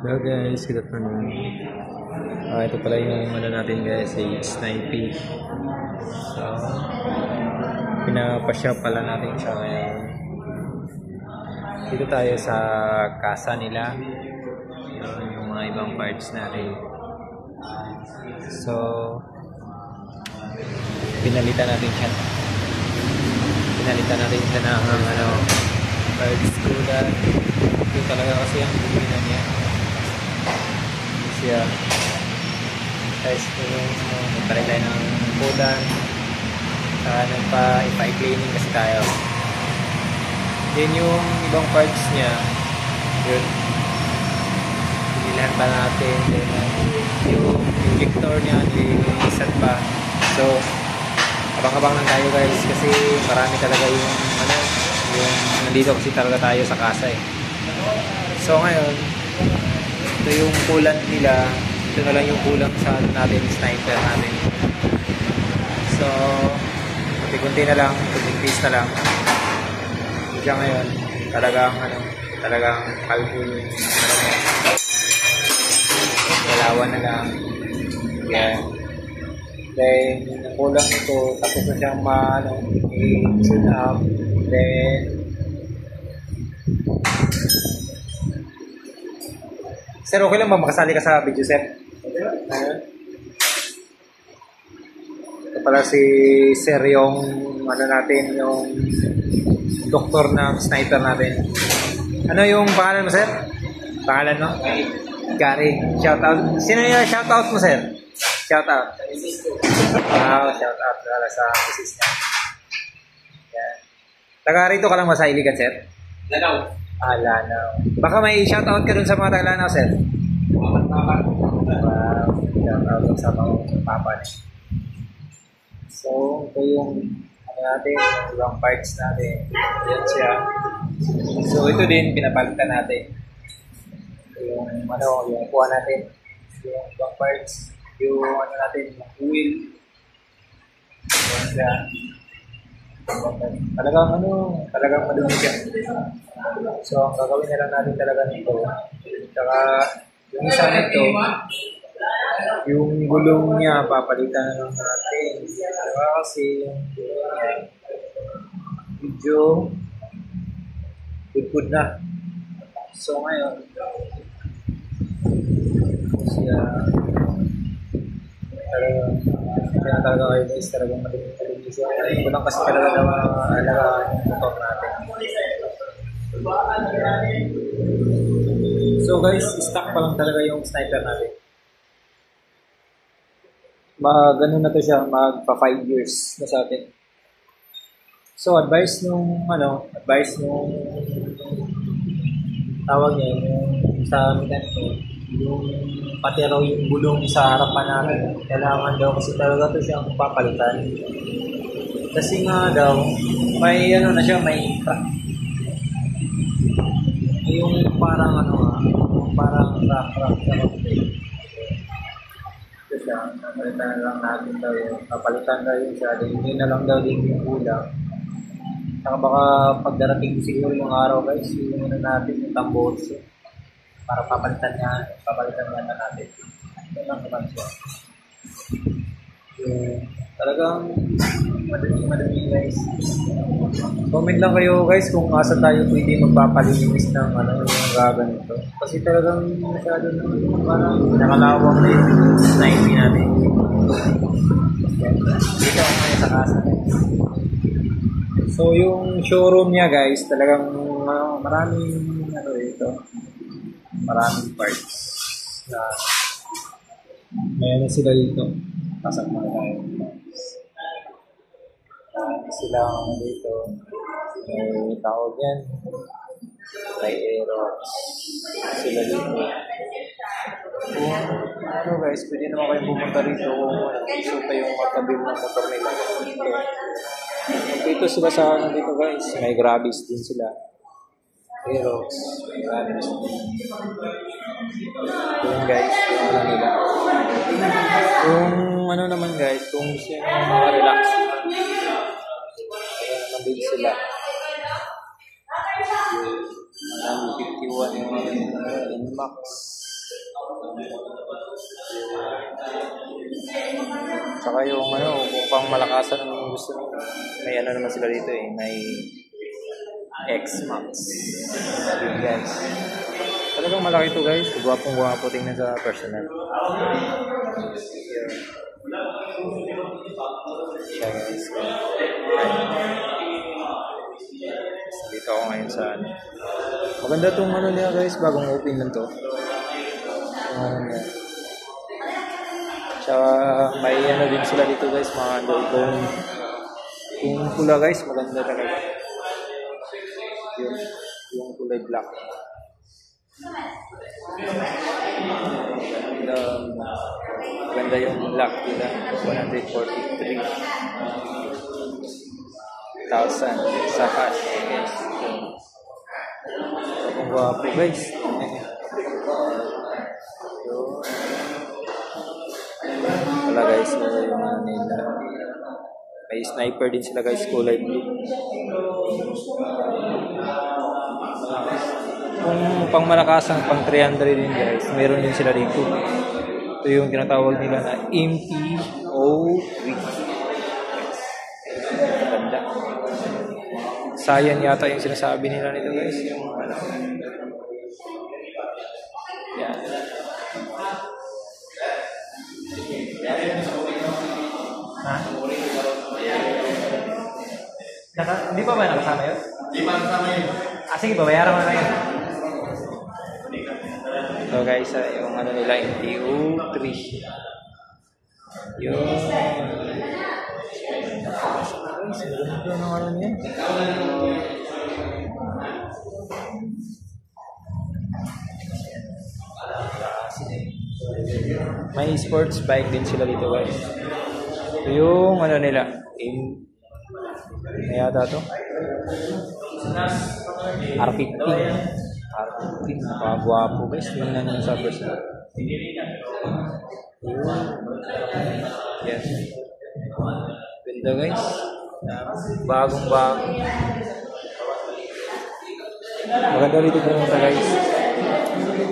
Hello guys, good afternoon. Ito pala yung natin guys, H9P. So, pinapasya pala natin siya ngayon. Dito tayo sa kasa nila. Yung mga ibang parts natin. So, pinalitan natin siya ng parts cooler. Ito talaga kasi ang bumina niya. Siya guys, nagpalit tayo ng cooler, nagpa-cleaning kasi tayo. Then yung ibang parts niya, yun, pinilahan pa natin. Then yung injector niya, nililisan pa. So abang-abang lang tayo guys, kasi marami talaga yung nandito kasi talaga tayo sa kasa eh. So ngayon, ito yung coolant nila. Ito na lang yung kulang sa natin, sniper natin. So, kunti-kunti na lang, kunting-piece na lang. Diyan ngayon, talagang kalkul. Dalawan na lang. Yan. Then, yung kulang nito, tapos na siyang i-tune up. Then, sir, okay lang ba makasali ka sa video, sir? Ito pala si sir yung natin, yung doktor ng sniper natin. Ano yung pangalan mo, sir? Pangalan mo? Gary. Shoutout. Sino yung shoutout mo, sir? Shoutout. Wow, shoutout para sa misis niya. Yan. Taga rito ka lang ba sa Iligan, sir? Lanaw. Lanaw. Baka may shoutout ka dun sa mga taga Lanaw, sir? Wow, shoutout sa mga papa niya. So, ito yung natin, yung ibang parts natin. Yan siya. So, ito din, pinapalitan natin. Yung kuha natin. Yung ibang parts. Yung natin, yung wheel. Yan siya. Talagang madumi siya. So, ang gagawin na lang natin talaga nito. Saka, yung isa nito, yung gulong niya, papalitan na lang natin. Saka kasi, medyo good na. So, ngayon, siya, talaga kayo guys, talagang madumi siya. Ito lang kasi talaga yung motor natin. So guys, stock pa lang talaga yung sniper natin. Ganun na to siya, magpa 5 years na sa atin. So advice nung tawag niya, yung sa mekaniko, yung pati raw yung gulong sa harapan natin, kailangan daw kasi talaga to siyang papalitan. Kasi nga daw, may na siya, may yung parang rough siya kasi. Ito siya, papalitan lang natin daw yun. Papalitan daw yun siya, hindi na lang daw din yung kulang. Saka baka pagdarating siguro yung araw guys, yung natin yung tambos para papalitan niya na natin. Ito lang naman siya. Talagang madami guys. Comment lang kayo guys kung asa tayo pwede magpapalinis ng yung gaganito. Kasi talagang masyado parang nakalawang na yung snipe natin. Dito ako ngayon sa kasa. So yung showroom niya guys, talagang maraming maraming parts na mayroon sila dito. Pasok na tayo. Sila dito. May tawag yan. May aeros. Sila dito. Kung guys, pwede naman kayong pumunta rito kung gusto kayong makabil ng motor nila. Dito sila sa dito guys. May Grabis din sila. Aeros. Grabis. Yun guys. Yung nila. Kung naman guys, kung gusto nyo mga relax, naman din sila. Yung 51 yung Inmax. Saka yung ano, kung pang malakasan ang gusto mo, may ano naman sila dito eh, may X-Max. Yun guys. Talagang malaki to guys. Guwapong-guwapo tingnan sa personal. Siya guys. Dito ako ngayon sa ano. Maganda tong ano niya guys, bagong open lang to. Tsaka may ano din sila dito guys, mga underbone. Yung pula guys, maganda talaga. Yung kulay black. Maganda yung black nila. 143,000 sa cash. Ang guwapo guys. Wala guys, yung ano nila. May sniper din sila guys, kulay blue. Kung pang malakasang pang 300 din guys, meron din sila dito. Ito yung tinatawag nila na MP03. Ganda. Sayan yata yung sinasabi nila nito guys, yung ano. Yan. Ha? Hindi pa ba nakasama yun? Hindi pa nakasama yun. Sige, babayaran mo na yun. So guys, yung ano nila, MTU3. Yung... Sigurado ng ano niya. May sports bike din sila dito guys. Yung ano nila, ano yata to? R15. Napakagwapo guys. Tingnan nyo sa personal. Yes. Ganda guys. Bagong bago. Maganda rito pumunta guys.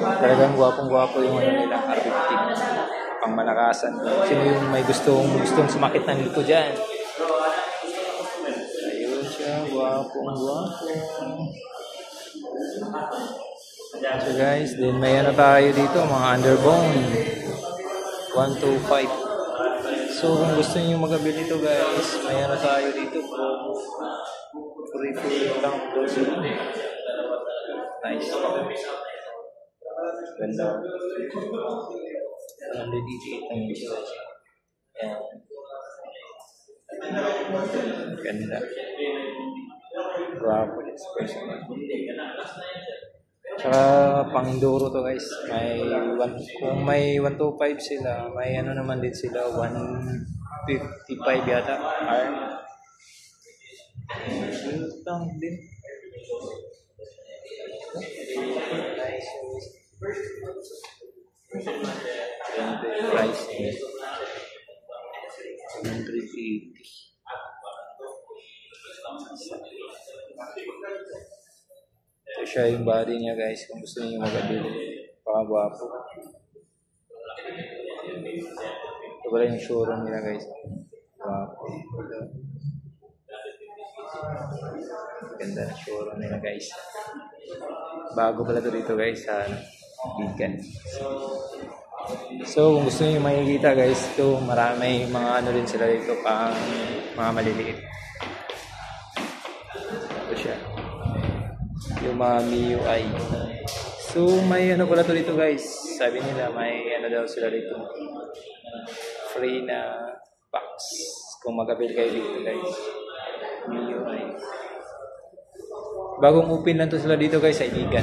Talagang gwapong-gwapo yung ano nila, R15. Pang malakasan. Sino yung may gustong sumakit ng liko dyan? Ayun siya, gwapong-gwapo. So guys, then may ano tayo dito, mga underbone. 125. So kung gusto niyo magabili ito guys, may ano tayo dito. Free lang. Nice. Ganda. 188 ang gusto. Yan. Ganda. Bravo this person. Tsaka pang enduro to guys. Kung may 125 sila, may ano naman din sila, 155 yata. Lang din. Nice. Price niya. 150. Ito siya yung body niya guys. Kung gusto niyo magabili, pakagwapo. Ito pala yung showroom nila guys. Gwapo. Ganda na showroom nila guys. Bago pala ito dito guys sa Bigan. So kung gusto niyo makikita guys, ito marami mga ano din sila dito pang mga maliliit. Ito siya. Yung mga MIUI. So may ano pala ito dito guys. Sabi nila may ano daw sila dito. Free na box. Kung magabili kayo dito guys. MIUI. Bagong open lang to sila dito guys sa Iligan.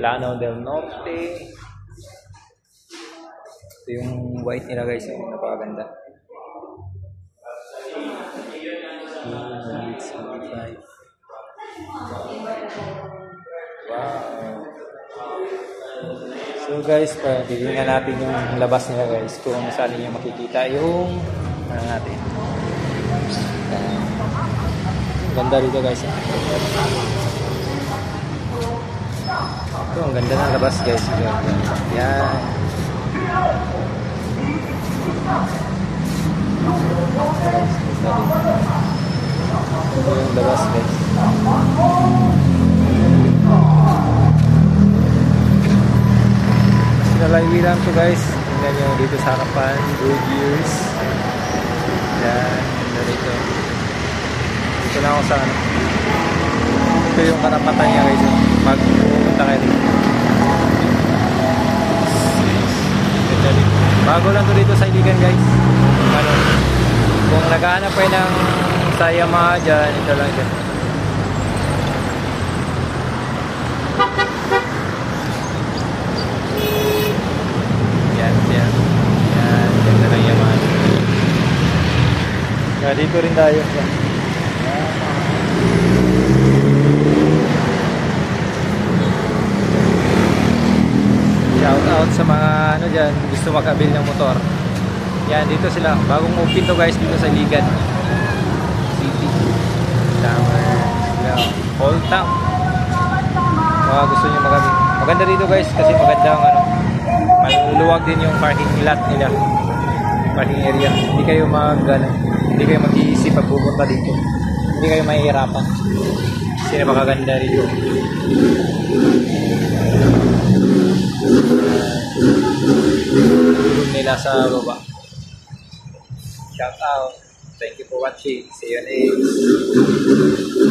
Lanao del Norte. Ito yung white nila guys, yung napakaganda. 175. Wow. So guys, tignan natin yung labas nila guys, kung saan niyo makikita yung ano natin. Ganda dito guys. Ito, ang ganda ng labas guys. Yan. Ito yung labas guys. Nalaywi lang to guys. Tingnan nyo dito sa harapan. Good years. Yan. Dito. Dito lang ako sa ano. Ito yung karapatan niya guys. Magpupunta kayo dito. Bago lang to dito sa Iligan guys. Ano, kung naghahanap kayo ng sa Yamaha dyan, ito lang dyan. Yan. Yan, ganda ng Yamaha. Kaya dito rin tayo. Shout out sa mga ano dyan, gusto mag-abil ng motor. Yan, dito sila. Bagong open to guys dito sa Iligan City. Tama. Old Town. Mga gusto nyo mag-abil. Maganda dito guys kasi magandang ano, maluluwag din yung parking lot nila. Parking area. Hindi kayo hindi kayo mag-iisip pag pupunta dito. Hindi kayo mahihirapan. Kasi napakaganda dito. Room nila sa baba. Shout out. Thank you for watching. See you next.